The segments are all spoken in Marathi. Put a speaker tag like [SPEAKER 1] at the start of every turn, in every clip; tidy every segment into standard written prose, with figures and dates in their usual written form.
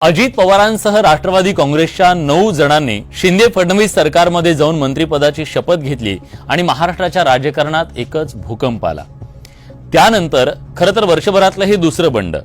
[SPEAKER 1] अजित पवारांसह राष्ट्रवादी काँग्रेसच्या 9 जणांनी शिंदे फडणवीस सरकारमध्ये जाऊन मंत्रिपदाची शपथ घेतली आणि महाराष्ट्राच्या राजकारणात एकच भूकंप आला। त्यानंतर खरं तर वर्षभरातलं हे दुसरं बंड,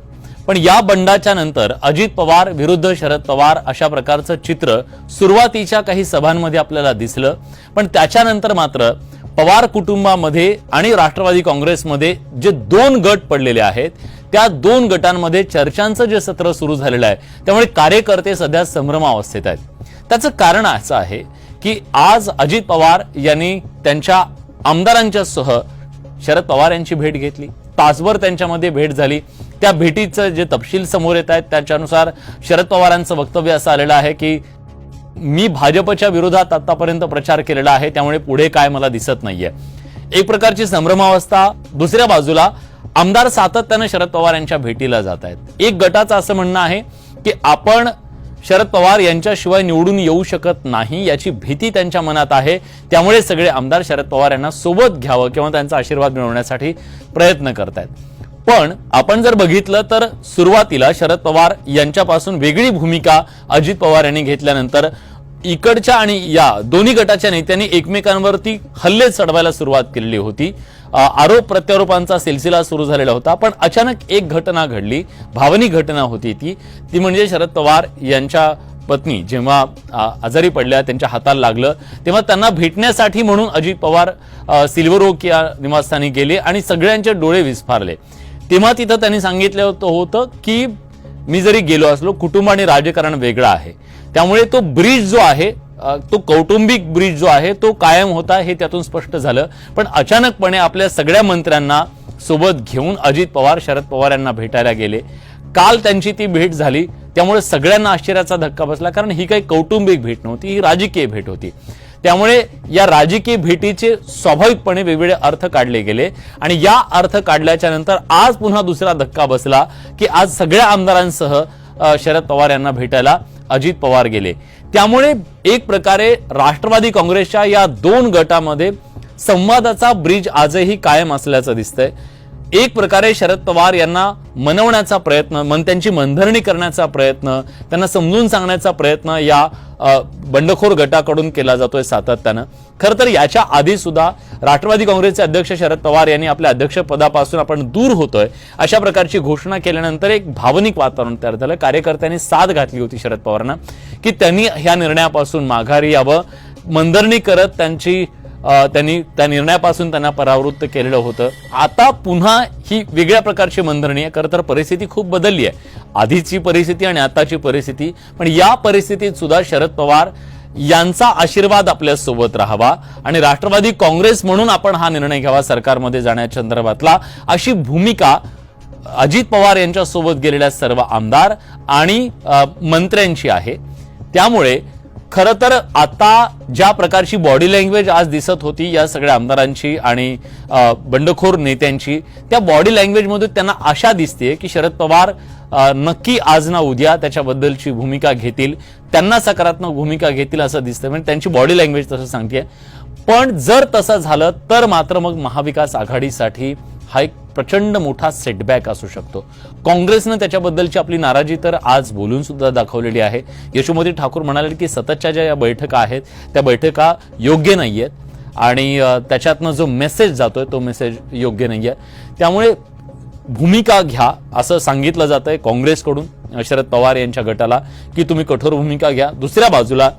[SPEAKER 1] पण या बंडाच्या नंतर अजित पवार विरुद्ध शरद पवार अशा प्रकारचं चित्र सुरुवातीच्या काही सभांमध्ये आपल्याला दिसलं, पण त्याच्यानंतर मात्र पवार कुटुंबामध्ये आणि राष्ट्रवादी काँग्रेसमध्ये जे 2 गट पडलेले आहेत त्या 2 गटांमध्ये चर्चांचं जे सत्र सुरू झालेलं आहे, त्यामुळे कार्यकर्ते सध्या संभ्रमावस्थेत आहेत। त्याचं कारण असं आहे की आज अजित पवार यांनी त्यांच्या आमदारांच्या सह शरद पवार यांची भेट घेतली। तासभर त्यांच्यामध्ये भेट झाली। त्या भेटीचं जे तपशील समोर येत आहेत त्याच्यानुसार शरद पवारांचं वक्तव्य असं आलेलं आहे की मी भाजपच्या विरोधात आतापर्यंत प्रचार केलेला आहे, त्यामुळे पुढे काय मला दिसत नाहीये। एक प्रकारची संभ्रमावस्था। दुसऱ्या बाजूला आमदार सातत्याने शरद पवार यांच्या भेटीला जात आहेत। एक गटाचं असं म्हणणं आहे की आपण शरद पवार यांच्याशिवाय निवडून येऊ शकत नाही याची भीती त्यांच्या मनात आहे, त्यामुळे सगळे आमदार शरद पवार यांना सोबत घ्यावं किंवा त्यांचा आशीर्वाद मिळवण्यासाठी प्रयत्न करतायत। पण आपण जर बघितलं तर सुरुवातीला शरद पवार यांच्यापासून वेगळी भूमिका अजित पवार यांनी घेतल्यानंतर इकडच्या आणि या दोन्ही गटाच्या नेत्यांनी एकमेकांवरती हल्ले चढवायला सुरुवात केलेली होती। आरोप प्रत्यारोपांचा सिलसिला सुरू झालेला होता, पण अचानक एक घटना घडली, भावनिक घटना होती ती म्हणजे शरद पवार यांच्या पत्नी जेव्हा आजारी पडल्या, त्यांच्या हाताला लागलं, तेव्हा त्यांना भेटण्यासाठी म्हणून अजित पवार सिल्वर ओक या निवासस्थानी गेले आणि सगळ्यांचे डोळे विस्फारले। तेव्हा तिथं त्यांनी सांगितलं होतं की मी जरी गेलो असलो कुटुंब आणि राजकारण वेगळं आहे, त्यामुळे तो ब्रिज जो आहे तो कौटुंबिक ब्रिज जो आहे तो कायम होता हे त्यातून स्पष्ट झालं। पण अचानकपणे आपल्या सगळ्या मंत्र्यांना सोबत घेऊन अजित पवार शरद पवार यांना भेटायला गेले। काल त्यांची ती भेट झाली, त्यामुळे सगळ्यांना आश्चर्याचा धक्का बसला, कारण ही काही कौटुंबिक भेट नव्हती, ही राजकीय भेट होती। त्यामुळे या राजकीय भेटीचे स्वाभाविकपणे वेगवेगळे अर्थ काढले गेले आणि या अर्थ काढल्याच्या नंतर आज पुन्हा दुसरा धक्का बसला की आज सगळ्या आमदारांसह शरद पवार यांना भेटायला अजित पवार गेले। त्यामुळे एक प्रकारे राष्ट्रवादी काँग्रेसच्या या 2 गटामध्ये संवादाचा ब्रिज आजही कायम असल्याचं दिसतंय। एक प्रकारे शरद पवार यांना मनवण्याचा प्रयत्न, त्यांची मनधरणी करण्याचा प्रयत्न, त्यांना समजून सांगण्याचा प्रयत्न या बंडखोर गटाकडून केला जातोय सातत्यानं। खरं तर याच्या आधी सुद्धा राष्ट्रवादी काँग्रेसचे अध्यक्ष शरद पवार यांनी आपल्या अध्यक्षपदापासून आपण दूर होतोय अशा प्रकारची घोषणा केल्यानंतर एक भावनिक वातावरण तयार झालं। कार्यकर्त्यांनी साथ घातली होती शरद पवारांना की त्यांनी ह्या निर्णयापासून माघारी यावं। मनधरणी करत त्यांनी त्या निर्णयापासून त्यांना परावृत्त केलेलं होतं। आता पुन्हा ही वेगळ्या प्रकारची मनधरणी आहे। खरं तर परिस्थिती खूप बदलली आहे, आधीची परिस्थिती आणि आताची परिस्थिती, पण या परिस्थितीत सुद्धा शरद पवार यांचा आशीर्वाद आपल्या सोबत राहावा आणि राष्ट्रवादी काँग्रेस म्हणून आपण हा निर्णय घ्यावा सरकारमध्ये जाण्याच्या संदर्भातला, अशी भूमिका अजित पवार यांच्या सोबत गेलेल्या सर्व आमदार आणि मंत्र्यांची आहे। त्यामुळे खरं तर आता ज्या प्रकारची बॉडी लँग्वेज आज दिसत होती या सगळ्या आमदारांची आणि बंडखोर नेत्यांची, त्या बॉडी लँग्वेजमध्ये त्यांना आशा दिसते की शरद पवार नक्की आज ना उद्या त्याच्याबद्दलची भूमिका घेतील, त्यांना सकारात्मक भूमिका घेतील असं दिसतं, म्हणजे त्यांची बॉडी लँग्वेज तसं सांगते। पण जर तसं झालं तर मात्र मग महाविकास आघाडीसाठी हा एक प्रचंड मोठा सेटबॅक असू शकतो। काँग्रेसनं त्याच्याबद्दलची आपली नाराजी तर आज बोलून सुद्धा दाखवलेली आहे। यशोमती ठाकूर म्हणाले की सततच्या ज्या या बैठका आहेत त्या बैठका योग्य नाहीयेत आणि त्याच्यातनं जो मेसेज जातोय तो मेसेज योग्य नाहीये, त्यामुळे भूमिका घ्या असं सांगितलं जातंय काँग्रेसकडून शरद पवार यांच्या गटाला की तुम्ही कठोर भूमिका घ्या। दुसऱ्या बाजूला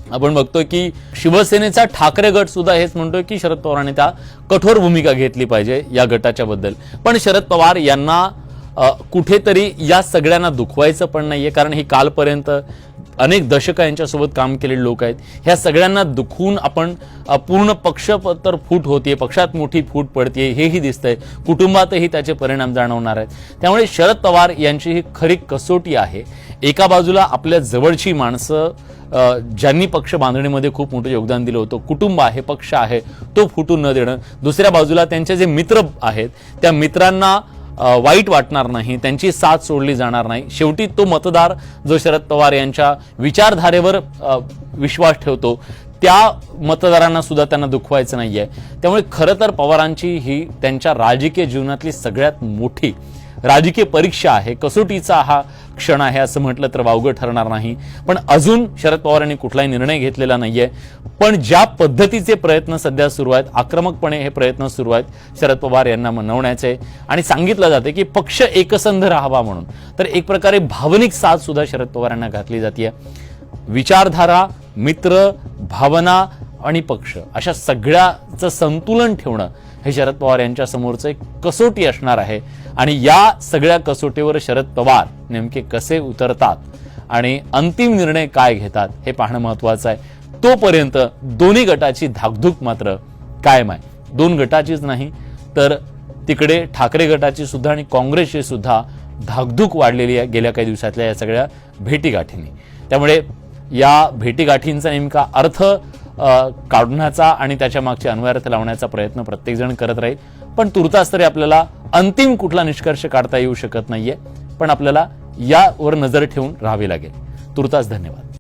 [SPEAKER 1] आपण बघतोय की शिवसेनेचा ठाकरे गट सुद्धा हेच म्हणतोय की शरद पवारांनी त्या कठोर भूमिका घेतली पाहिजे या गटाच्या बद्दल। पण शरद पवार यांना कुठेतरी या सगळ्यांना दुखवायचं पण नाहीये, कारण ही कालपर्यंत अनेक दशक यांच्यासोबत काम केलेले लोक आहेत। ह्या सगळ्यांना दुखवून आपण पूर्ण पक्ष तर फूट होतीये, पक्षात मोठी फूट पडतीये हेही दिसतंय, कुटुंबातही त्याचे परिणाम जाणवणार आहेत। त्यामुळे शरद पवार यांची ही खरी कसोटी आहे। एका बाजूला आपल्या जवळची माणसं ज्यांनी पक्ष बांधणीमध्ये खूप मोठं योगदान दिलं होतं, कुटुंब आहे, पक्ष आहे, तो फुटून न देणं। दुसऱ्या बाजूला त्यांचे जे मित्र आहेत त्या मित्रांना वाईट वाटणार नाही, त्यांची साथ सोडली जाणार नाही। शेवटी तो मतदार जो शरद पवार यांच्या विचारधारेवर विश्वास ठेवतो त्या मतदारांना सुद्धा त्यांना दुखवायचं नाहीये। त्यामुळे खरं तर पवारांची ही त्यांच्या राजकीय जीवनातली सगळ्यात मोठी राजकीय परीक्षा आहे, कसोटीचा हा क्षण आहे असं म्हटलं तर वावगं ठरणार नाही. पण अजून शरद पवारांनी कुठलाही निर्णय घेतलेला नाहीये. पण ज्या पद्धतीचे प्रयत्न सध्या सुरू आहेत, आक्रमकपणे हे प्रयत्न सुरू आहेत शरद पवार यांना मनवण्याचे, आणि सांगितलं जाते की पक्ष एकसंध राहावा म्हणून, तर एक प्रकारे भावनिक साथ सुद्धा शरद पवारांना घातली जाते. विचारधारा, मित्र, भावना आणि पक्ष अशा सगळ्याचं संतुलन ठेवणं हे शरद पवार यांच्या समोरचं एक कसोटी असणार आहे. आणि या सगळ्या कसोटीवर शरद पवार नेमके कसे उतरतात आणि अंतिम निर्णय काय घेतात हे पाहणं महत्वाचं आहे. तोपर्यंत दोन्ही गटाची धाकधूक मात्र कायम आहे. दोन गटाचीच नाही तर तिकडे ठाकरे गटाची सुद्धा आणि काँग्रेसची सुद्धा धाकधूक वाढलेली आहे गेल्या काही दिवसातल्या या सगळ्या भेटीगाठींनी. त्यामुळे या भेटीगाठींचा नेमका अर्थ काढण्याचा आणि त्याच्या मागचे अन्वयार्थ लावण्याचा प्रयत्न प्रत्येकजण करत राहील. पण तुर्तास तरी आपल्याला अंतिम कुठला निष्कर्ष काढता येऊ शकत नाहीये. पण आपल्याला यावर नजर ठेवून राहावी लागेल. तुर्तास धन्यवाद.